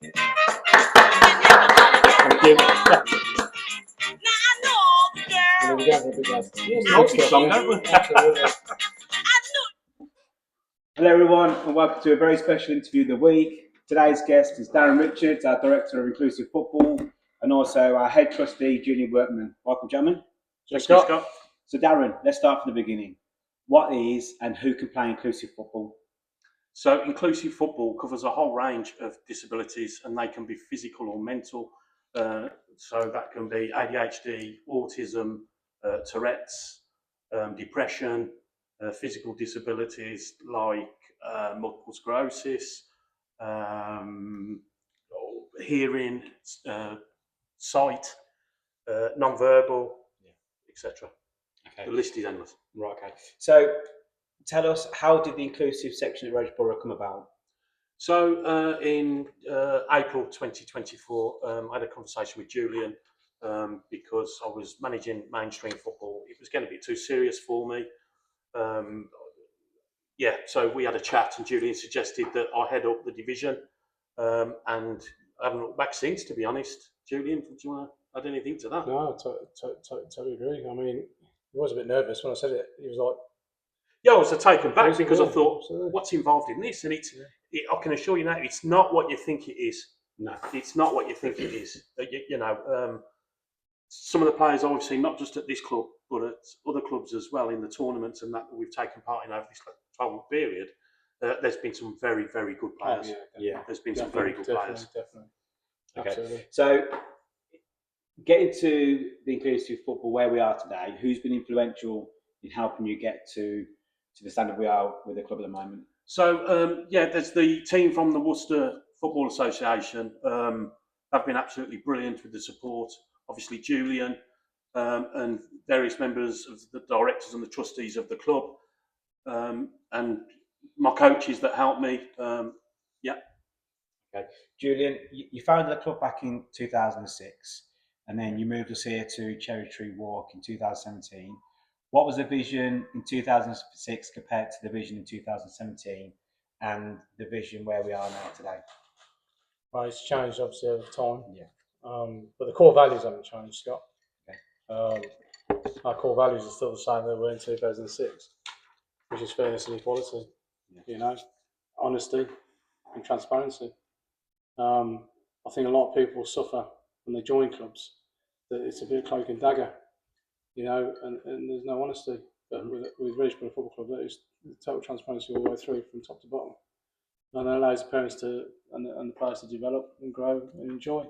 Thank you. Hello everyone and welcome to a very special interview of the week. Today's guest is Darren Richards, our Director of Inclusive Football, and also our Head Trustee, Julian Workman. Welcome, gentlemen. Scott. So Darren, let's start from the beginning. What is and who can play inclusive football? So inclusive football covers a whole range of disabilities, and they can be physical or mental. So that can be ADHD, autism, Tourette's, depression, physical disabilities like multiple sclerosis, hearing, sight, non-verbal, etc. Okay. The list is endless. Right, okay. So tell us, how did the inclusive section at Redditch Borough come about? So in April 2024, I had a conversation with Julian because I was managing mainstream football. It was getting a bit too serious for me. So we had a chat and Julian suggested that I head up the division, and I haven't looked back since, to be honest. Julian, do you want to add anything to that? No, I totally agree. I mean, he was a bit nervous when I said it. He was like... Yeah, I was taken back because I thought, absolutely. What's involved in this? And I can assure you now, it's not what you think it is. No. It's not what you think it is. Some of the players I've seen, not just at this club, but at other clubs as well, in the tournaments and that we've taken part in over this 12-month period, there's been some very, very good players. Oh, Yeah. There's been some very good players. Definitely. Okay. Absolutely. So getting to the inclusive football where we are today, who's been influential in helping you get to the standard we are with the club at the moment? So, there's the team from the Worcester Football Association. Have been absolutely brilliant with the support. Obviously, Julian and various members of the directors and the trustees of the club, and my coaches that helped me. Okay. Julian, you founded the club back in 2006, and then you moved us here to Cherry Tree Walk in 2017. What was the vision in 2006 compared to the vision in 2017 and the vision where we are now today? Well, it's changed obviously over time. Yeah. But the core values haven't changed, Scott. Okay. Our core values are still the same they were in 2006, which is fairness and equality. Yeah. Honesty and transparency. I think a lot of people suffer when they join clubs that it's a bit of cloak and dagger, and there's no honesty. But with Redditch Borough Football Club, there is total transparency all the way through from top to bottom, and that allows the parents and the players to develop and grow and enjoy.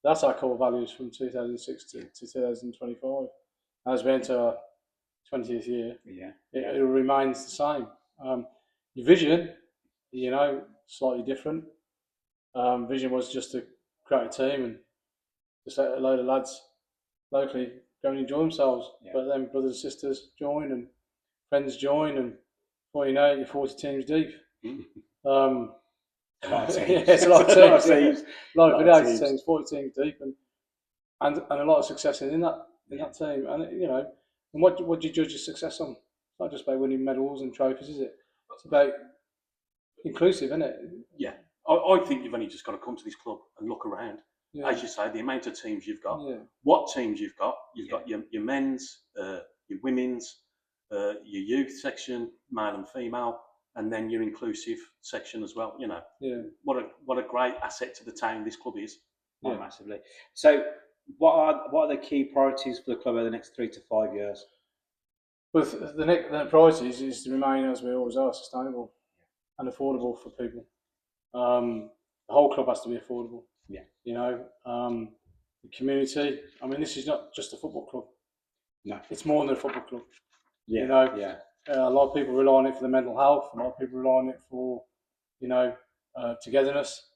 That's our core values from 2006 to 2025. As we enter our 20th year, it remains the same. Your vision, slightly different. Vision was just to create a team and just let a load of lads locally go and enjoy themselves. Yeah. But then brothers and sisters join and friends join, and before you know it, you're 40 teams deep. A lot of teams. It's a lot of teams. A lot of teams. teams, 40 teams deep, and a lot of success in that team. And and what do you judge your success on? It's not just about winning medals and trophies, is it? It's about inclusive, isn't it? Yeah. I think you've only just got to come to this club and look around. Yeah. As you say, the amount of teams you've got, what teams you've got. You've got your men's, your women's, your youth section, male and female, and then your inclusive section as well. What a great asset to the town this club is. Yeah, massively. So, what are the key priorities for the club over the next 3 to 5 years? Well, the priorities is to remain, as we always are, sustainable and affordable for people. The whole club has to be affordable. Yeah. The community. I mean, this is not just a football club. No. It's more than a football club. Yeah. A lot of people rely on it for the mental health. A lot of people rely on it for, togetherness.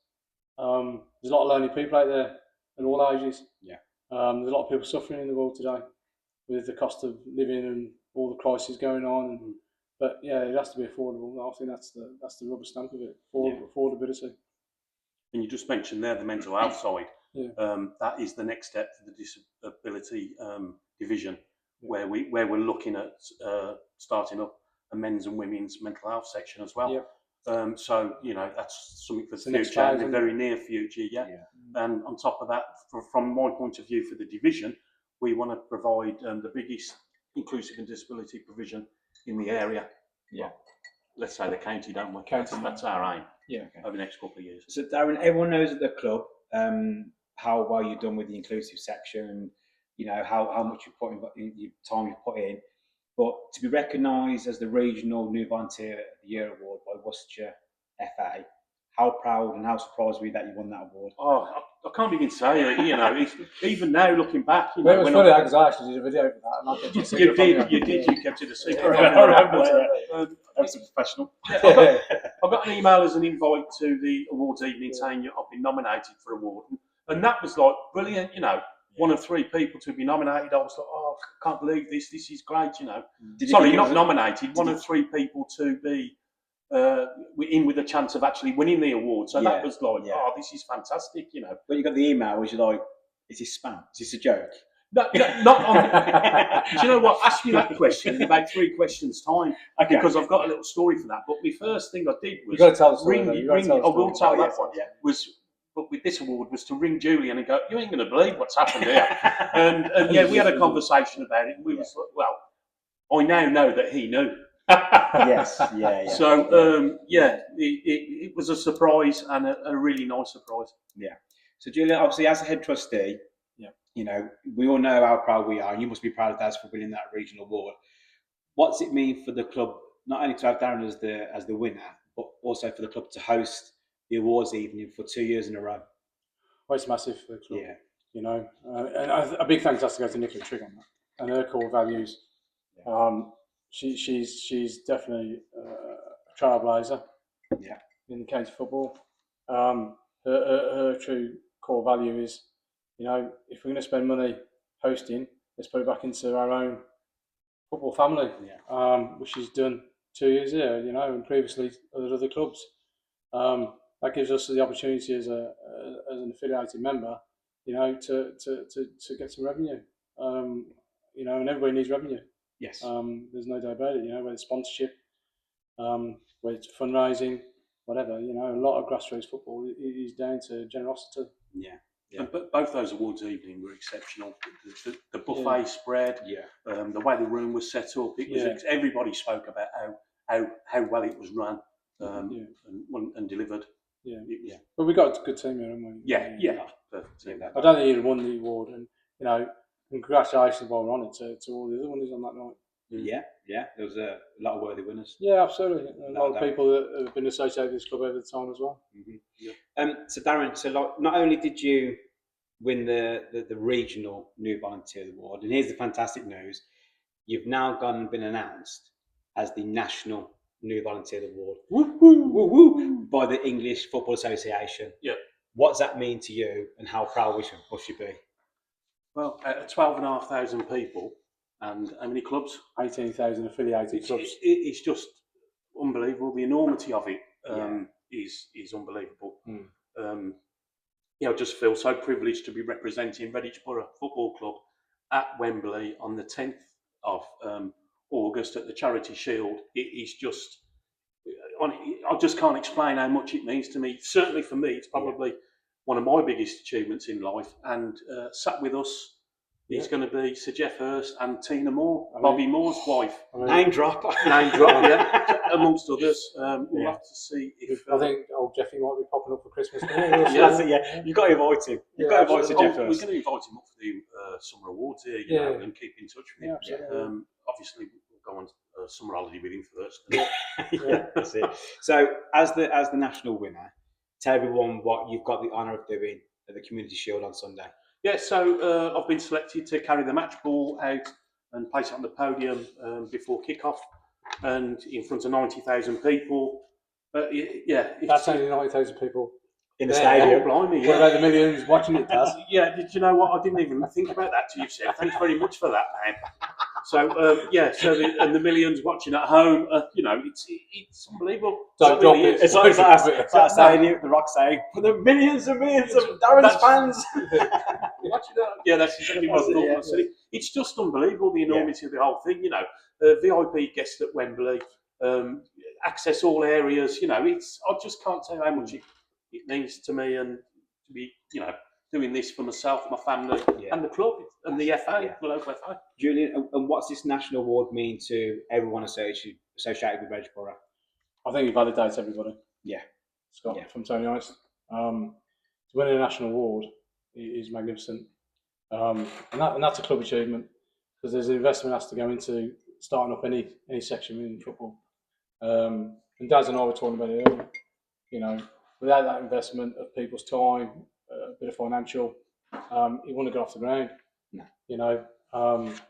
There's a lot of lonely people out there at all ages. Yeah. There's a lot of people suffering in the world today with the cost of living and all the crises going on. But it has to be affordable. I think that's the rubber stamp of it. Affordability. And you just mentioned there the mental health side. Yeah. That is the next step for the disability division, where we're looking at starting up a men's and women's mental health section as well. Yep. So, you know, that's something for It's the the next future, in phase, the isn't very near future, yeah. And on top of that, from my point of view for the division, we want to provide the biggest inclusive and disability provision in the area. Yeah. Let's say the county, don't we? County. That's our aim Yeah. over the next couple of years. So Darren, everyone knows at the club how well you've done with the inclusive section, you know, how much you put in, your time you put in. But to be recognised as the regional New Volunteer of the Year award by Worcestershire FA, how proud and how surprised were you that you won that award? Oh, I can't even say it. You know, even now looking back, you know, Well, it was funny because I actually did a video for that, and I kept it secret from you kept it a secret. Yeah, I remember, That's professional. I got an email as an invite to the awards evening saying I've been nominated for award, and that was like brilliant. You know, one of 3 people to be nominated. I was like, oh, I can't believe this. This is great. You know, sorry, not nominated. One of 3 people to be in with a chance of actually winning the award. So that was like, oh, this is fantastic. You know, when you got the email, was you like, is this spam? Is this a joke? No, not on. Do you know what? Ask me that question in about 3 questions time, because I've got a little story for that. But my first thing I did was got to tell the story, ring. I will tell that one. Was, but with this award was to ring Julian and go, you ain't going to believe what's happened here. and yeah, we had a conversation about it. And we was like, well, I now know that he knew. Yes, yeah. So it was a surprise and a really nice surprise. Yeah. So Julian, obviously as a head trustee, you know, we all know how proud we are, and you must be proud of us for winning that regional award. What's it mean for the club, not only to have Darren as the winner, but also for the club to host the awards evening for 2 years in a row? Well, it's massive for the club. Yeah. You know, and a big thanks has to go to Nicola Trigg on that and her core values. She's definitely a trailblazer. Yeah. In county football, her true core value is, you know, if we're going to spend money hosting, let's put it back into our own football family. Which she's done 2 years here, you know, and previously at other clubs. That gives us the opportunity as an affiliated member, you know, to get some revenue. You know, and everybody needs revenue. Yes. There's no doubt about it. You know, whether it's sponsorship, whether it's fundraising, whatever. You know, a lot of grassroots football is down to generosity. Yeah. And both those awards evening were exceptional. The buffet spread, the way the room was set up, it was everybody spoke about how well it was run and delivered. But we got a good team here, haven't we? I don't think he'd have won the award, and you know, congratulations while we're on it to all the other winners on that night. Yeah. There was a lot of worthy winners. Yeah, absolutely. A lot of people that have been associated with this club over the time as well. So Darren, not only did you win the regional New Volunteer Award, and here's the fantastic news: you've now gone and been announced as the National New Volunteer Award by the English Football Association. Yeah. What does that mean to you, and how proud we should be? Well, 12,500 people, and how many clubs? 18,000 affiliated clubs. It's just unbelievable. The enormity of it is unbelievable. I just feel so privileged to be representing Redditch Borough Football Club at Wembley on the 10th of August at the Charity Shield. It is just, I just can't explain how much it means to me. Certainly for me, it's probably one of my biggest achievements in life. And sat with us is going to be Sir Jeff Hurst and Tina Moore, Bobby Moore's wife. Name drop, amongst others. We'll have to see if. I think old Jeffy might be popping up for Christmas. You've got to invite him. You've got to invite Sir Jeff Hurst. We're going to invite him up for the summer awards here, you know, and keep in touch with him. Obviously, we'll go on summer holiday with him first. That's it. So, as the national winner, tell everyone what you've got the honour of doing at the Community Shield on Sunday. Yeah, so I've been selected to carry the match ball out and place it on the podium before kick-off and in front of 90,000 people. That's only 90,000 people in the stadium. Blimey, What about the millions watching it, Daz? Did you know what? I didn't even think about that till you've said. Thanks very much for that, man. So the millions watching at home, you know, it's unbelievable. Don't drop it. It's like saying the Rock saying, for the millions and millions of Darren's fans. That's exactly what I thought. It's just unbelievable, the enormity of the whole thing. You know, VIP guests at Wembley, access all areas. You know, I just can't tell you how much it means to me, and to be, you know, doing this for myself, my family, and the club, and the FA, the local FA. Julian, and what's this national award mean to everyone associated with Redditch Borough? I think it validates everybody. Yeah. Scott, if I'm totally honest. To win a national award is magnificent. And that's a club achievement, because there's an investment has to go into starting up any section in football. And Daz and I were talking about it earlier. You know, without that investment of people's time, a bit of financial, it wouldn't have got off the ground. No. You know, and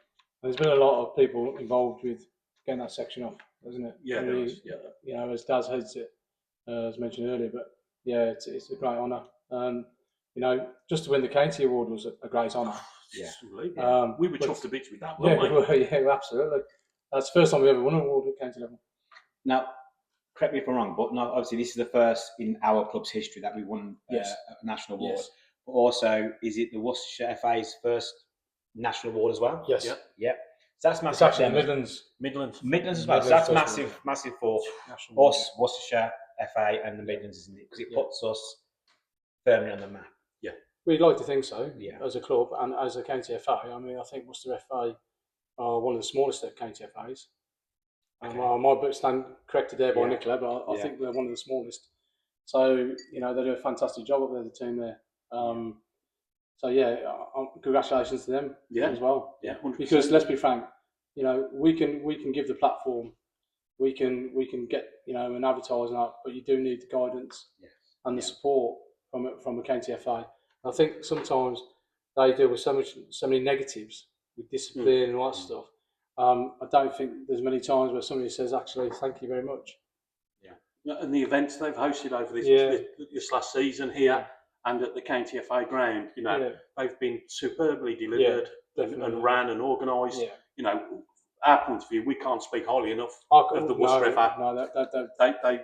there's been a lot of people involved with getting that section off, hasn't it? Yeah, really, there is, yeah. You know, as Daz heads it, as mentioned earlier. But yeah, it's a great honour. You know, just to win the county award was a great honour. Yeah. We were chuffed to bits with that, weren't we? Yeah, absolutely. That's the first time we ever won an award at county level. Now, correct me if I'm wrong, but no, obviously this is the first in our club's history that we won a national award. Yes. But also, is it the Worcestershire FA's first national award as well? Yes. Yep. So that's massive. It's actually Midlands as well. Midlands So that's first massive for national us, Worcestershire FA, and the Midlands, isn't it? Because it puts us firmly on the map. Yeah. We'd like to think so, Yeah. as a club and as a county FA. I mean, I think Worcester FA are one of the smallest county FAs. Okay. I might be stand corrected there by Yeah. Nicola, but I think they're one of the smallest. So, you know, they do a fantastic job up there, the team there. So, yeah, congratulations to them as well. Yeah, 100%. Because let's be frank, you know, we can give the platform, we can get, you know, an advertising out, but you do need the guidance and the support from a county FA. I think sometimes they deal with so many negatives with discipline and all that stuff. I don't think there's many times where somebody says, actually, thank you very much. Yeah, and the events they've hosted over this last season here and at the county FA ground, you know, they've been superbly delivered and ran and organised. Yeah. You know, our point of view, we can't speak highly enough of the Worcester FA. No, they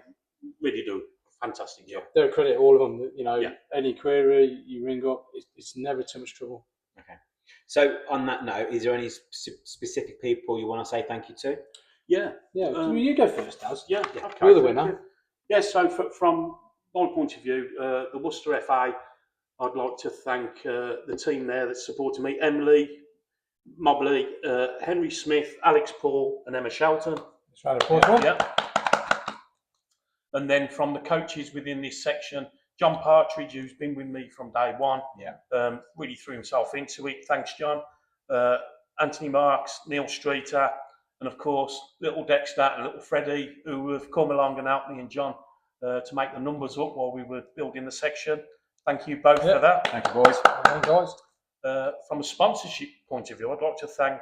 really do a fantastic job. They're a credit, all of them. You know, any query you ring up, it's never too much trouble. Okay. So on that note, is there any specific people you want to say thank you to? Yeah. You go first, Daz. Yeah. Okay. You're the winner. Yeah. So from my point of view, the Worcester FA, I'd like to thank the team there that supported me: Emily, Mobley, Henry Smith, Alex Paul, and Emma Shelton. Let's round of applause. Yeah. And then from the coaches within this section, John Partridge, who's been with me from day one, really threw himself into it. Thanks, John. Anthony Marks, Neil Streeter, and of course, little Dexter and little Freddie, who have come along and helped me and John to make the numbers up while we were building the section. Thank you both for that. Thank you, boys. From a sponsorship point of view, I'd like to thank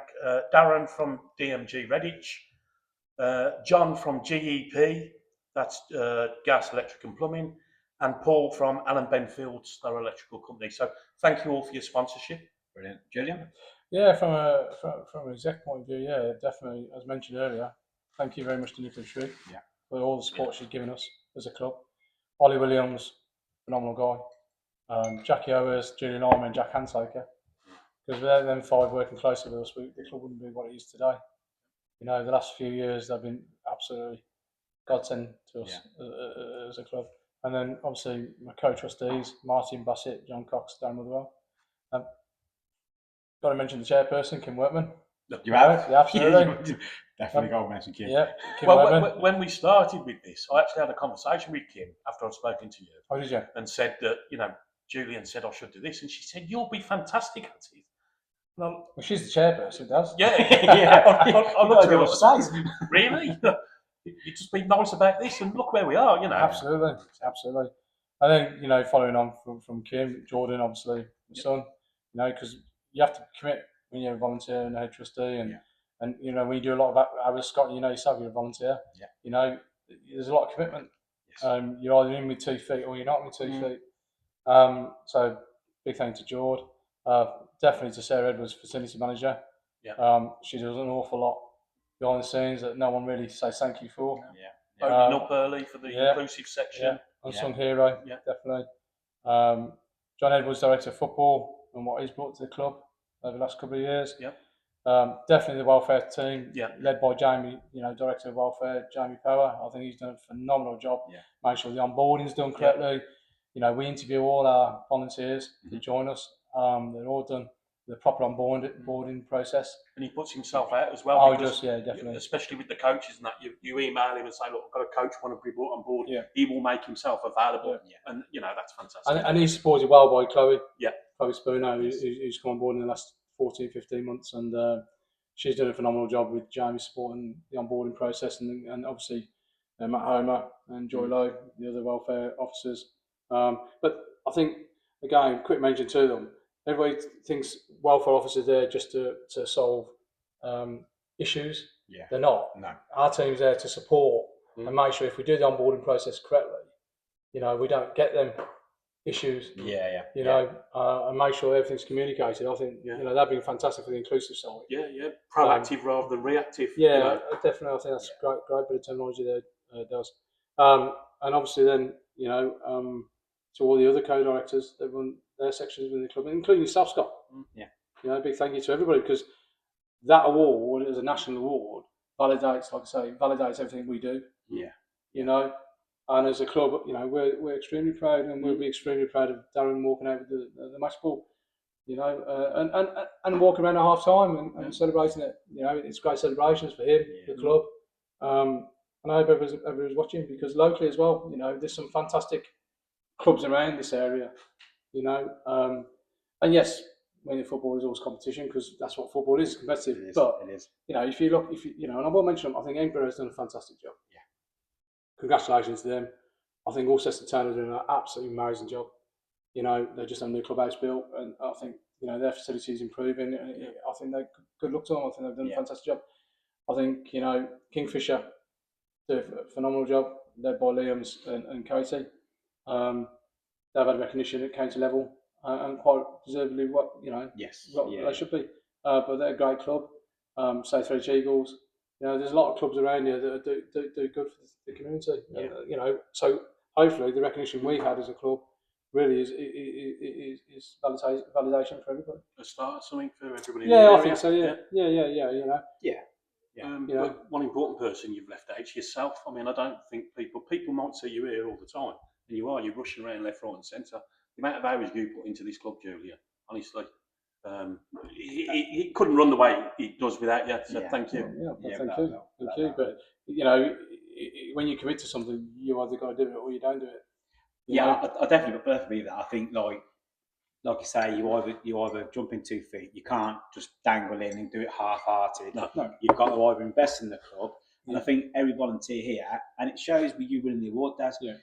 Darren from DMG Redditch, John from GEP, that's Gas, Electric and Plumbing, and Paul from Alan Benfield's, their electrical company. So thank you all for your sponsorship. Brilliant. Julian? Yeah, from an exec point of view, yeah, definitely, as mentioned earlier, thank you very much to Nicola Shrew for all the support she's given us as a club. Ollie Williams, phenomenal guy. Jackie Owers, Julian Armour and Jack Handsaker. Because without them five working closely with us, the club wouldn't be what it is today. You know, the last few years, they've been absolutely godsend to us as a club. And then, obviously, my co-trustees, Martin Bassett, John Cox, Dan Motherwell. Got to mention the chairperson, Kim Workman. You have? Yeah, absolutely. Definitely got to mention Kim. Yeah, Kim Well, Workman. when we started with this, I actually had a conversation with Kim after I'd spoken to you. Oh, did you? And said that, you know, Julian said I should do this, and she said, you'll be fantastic at it. Well, she's the chairperson, does. Yeah. I looked at her and said, really? You just be nice about this, and look where we are, you know. Absolutely. And then, you know, following on from Kim, Jordan, obviously, my son, you know, because you have to commit when you're a volunteer and a head trustee, and you know, when you do a lot of hours, Scott, you know yourself, you're a volunteer. Yeah. You know, there's a lot of commitment. Yes. You're either in with 2 feet or you're not with 2 feet. So big thank you to Jord. Definitely to Sarah Edwards, facility manager. Yeah. She does an awful lot behind the scenes that no one really says thank you for. Yeah. Opening up early for the inclusive section. Yeah. Unsung hero. Yeah. Definitely. John Edwards, director of football, and what he's brought to the club over the last couple of years. Yeah. Definitely the welfare team, Yeah. led by Jamie, Director of Welfare, Jamie Power. I think he's done a phenomenal job. Yeah. Make sure the onboarding's done correctly. We interview all our volunteers to join us. They're all done the proper onboarding process. And he puts himself out as well. Oh, he does, yeah, definitely. Especially with the coaches and that, you email him and say, look, I've got a coach want to be brought on board. Yeah. He will make himself available. Yeah. And, that's fantastic. And he's supported well by Chloe. Yeah. Chloe Spooner, who's come on board in the last 14, 15 months. And she's done a phenomenal job with Jamie supporting the onboarding process. And obviously Matt Homer and Joy Lowe, the other welfare officers. But I think, again, quick mention to them, everybody thinks welfare officers are there just to solve issues. Yeah. They're not. No. Our team's there to support and make sure if we do the onboarding process correctly, we don't get them issues. And make sure everything's communicated. I think that'd be fantastic for the inclusive side. Yeah, proactive rather than reactive. Definitely. I think that's a great bit of terminology there does. And obviously then to all the other co-directors that run their sections within the club, including yourself, Scott. Big thank you to everybody, because that award is a national award, validates, like I say, validates everything we do. Yeah. And as a club, we're extremely proud, and we'll be extremely proud of Darren walking out with the match ball, and walking around at half time and celebrating it. It's great celebrations for him, the club. And I hope everyone's watching, because locally as well, there's some fantastic clubs around this area, and yes, winning football is always competition, because that's what football is, competitive. It is. If you look, and I will mention them, I think Edinburgh has done a fantastic job. Yeah. Congratulations to them. I think Alcester Town are doing an absolutely amazing job. They're just having a new clubhouse built, and I think their facilities improving. I think they're good luck to them. I think they've done a fantastic job. I think Kingfisher do a phenomenal job, led by Liam's and Katie. They've had recognition at county level, and quite deservedly what they should be. But they're a great club. South Redditch Eagles. There's a lot of clubs around here that do good for the community. So hopefully the recognition we've had as a club really is validation for everybody. A start of something for everybody. Yeah, I think so. Yeah. But one important person you've left out is yourself. I mean, I don't think people might see you here all the time, and you're rushing around left, right, and centre. The amount of hours you put into this club, Julia, honestly, he couldn't run the way he does without you. So thank you. Thank you. But when you commit to something, you either got to do it or you don't do it. I definitely believe that. I think like you say, you either jump in 2 feet. You can't just dangle in and do it half-hearted. No. You've got to either invest in the club. And I think every volunteer here, and it shows with you winning the award, Daz, you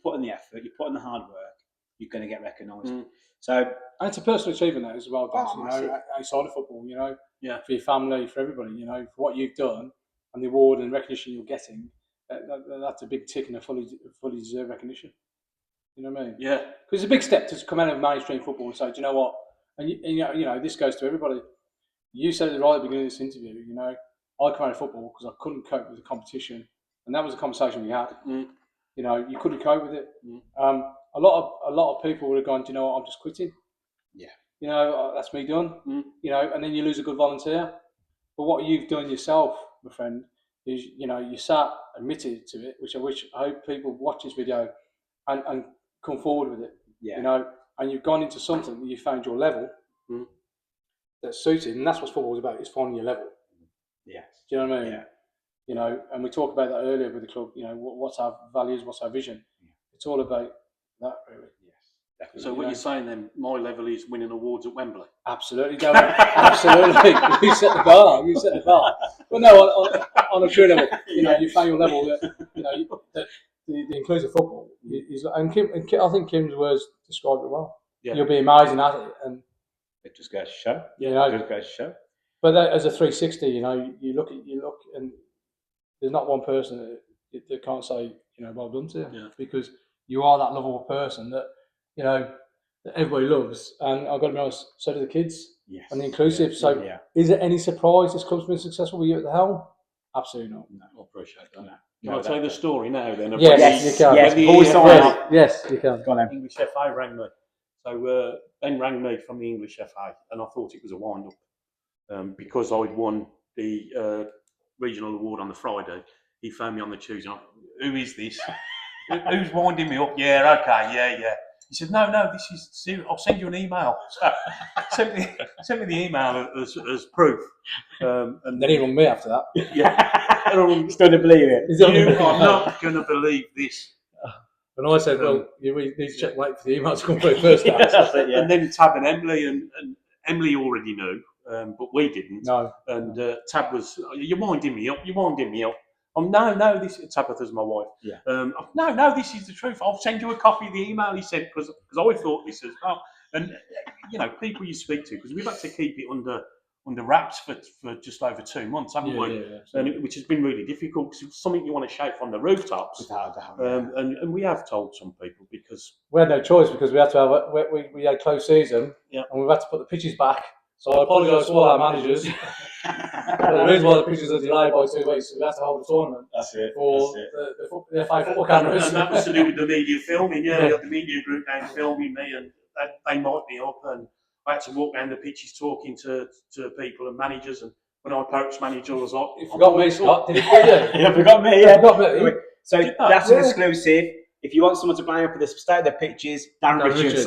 put in the effort, you put in the hard work, you're going to get recognised. So, and it's a personal achievement that as well, Daz, outside of football, for your family, for everybody, for what you've done and the award and recognition you're getting, that's a big tick and a fully deserved recognition. You know what I mean? Yeah. Because it's a big step to come out of mainstream football and say, do you know what? And this goes to everybody. You said it right at the beginning of this interview. I came out of football because I couldn't cope with the competition, and that was a conversation we had. You couldn't cope with it. A lot of people would have gone, do you know what? I'm just quitting. Yeah. That's me done. And then you lose a good volunteer. But what you've done yourself, my friend, is you sat admitted to it, which I hope people watch this video and come forward with it. Yeah. And you've gone into something that you found your level that's suited, and that's what football is about, is finding your level. Yes. Do you know what I mean? Yeah. And we talked about that earlier with the club, what's our values, what's our vision. Yeah. It's all about that, really. Yes, definitely. So what you're saying then, my level is winning awards at Wembley? Absolutely, Darren. Absolutely. You set the bar. But no, on a true level, you find your level that the inclusive football is, and I think Kim's words described it well. Yeah. You'll be amazing at it, and it just goes to show. It just goes to show. But as a 360, you look, and there's not one person that can't say, well done to you, because you are that lovable person that that everybody loves, and I've got to be honest, so do the kids, and the inclusive. Is it any surprise this club's been successful with you at the helm? Absolutely not. No, I appreciate that. Can I tell you the story now then? Yes, you can. Yes, you can. Go on. English FA rang me. So Ben rang me from the English FA, and I thought it was a wind-up. because I'd won the regional award on the Friday. He phoned me on the Tuesday. Who is this? Who's winding me up? Yeah, okay, yeah. He said, no, this is serious. I'll send you an email. So sent me the email as proof. And then he rung me after that. Yeah. Still to believe it. You are not going to believe this. And I said, well, you need to check wait for the email to come through first. Yeah. And then Tab and Emily, and Emily already knew, but we didn't. No. And Tab was, you're winding me up. Oh, no, this Tabitha's my wife. Yeah. No, this is the truth. I'll send you a copy of the email he sent because I thought this as well. And people you speak to, because we've had to keep it under wraps for just over 2 months, haven't we? Yeah. Which has been really difficult because it's something you want to shout from the rooftops. Without a doubt, and we have told some people because we had no choice because we had to have we had close season, yeah, and we've had to put the pitches back. So I apologise to all our managers. The reason why the pitches are delayed by 2 weeks is we had to hold the tournament. That's it. For the FA football cameras. And that was to do with the media filming. Yeah, we had the media group down filming me, and they mic'd me up, and I had to walk down the pitches talking to people and managers. And when I approached manager, I was like, "You forgot me, Scott? Did you? You forgot me. Yeah, forgot me." So that's an exclusive. If you want someone to blame for the state of the pitches, Darren Richards.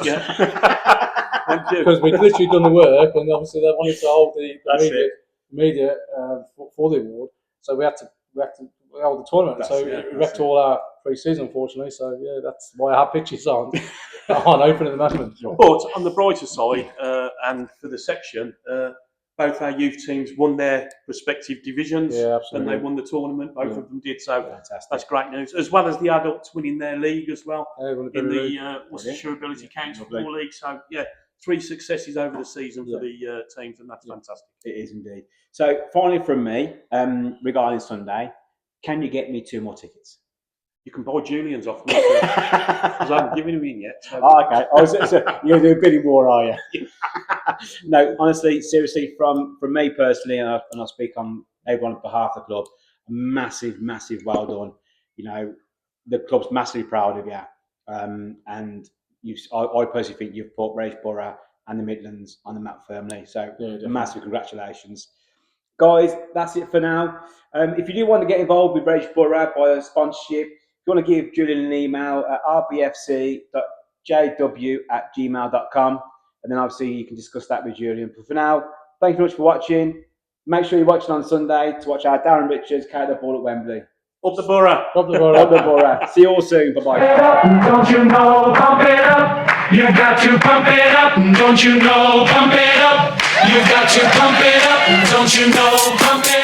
Because we'd literally done the work, and obviously they wanted to hold the media for the award, so we had to hold the tournament. We wrecked all our pre-season, unfortunately. So yeah, that's why our pitches aren't open at the moment. But on the brighter side, and for the section, both our youth teams won their respective divisions, and they won the tournament. Both of them did, so that's great news. As well as the adults winning their league as well in the Worcestershire Ability County Football League. So yeah, 3 successes over the season for the teams, and that's fantastic. It is indeed. So finally from me, regarding Sunday, can you get me 2 more tickets? You can buy Julian's off me because I haven't given him in yet. So. Okay. So you're doing a bidding war, are you? No, honestly, seriously, from me personally, and I speak on everyone on behalf of the club, massive well done. The club's massively proud of you, and I personally think you've put Redditch Borough and the Midlands on the map firmly. So massive congratulations. Guys, that's it for now. If you do want to get involved with Redditch Borough by a sponsorship, if you want to give Julian an email at rbfc.jw@gmail.com, and then obviously you can discuss that with Julian. But for now, thank you very much for watching. Make sure you're watching on Sunday to watch our Darren Richards carry the ball at Wembley. Up the Borough. Up the Borough. See you all soon. Bye-bye. Don't you know, pump it up. You got to pump it up. Don't you know, pump it up. You got to pump it up. Don't you know, pump it up.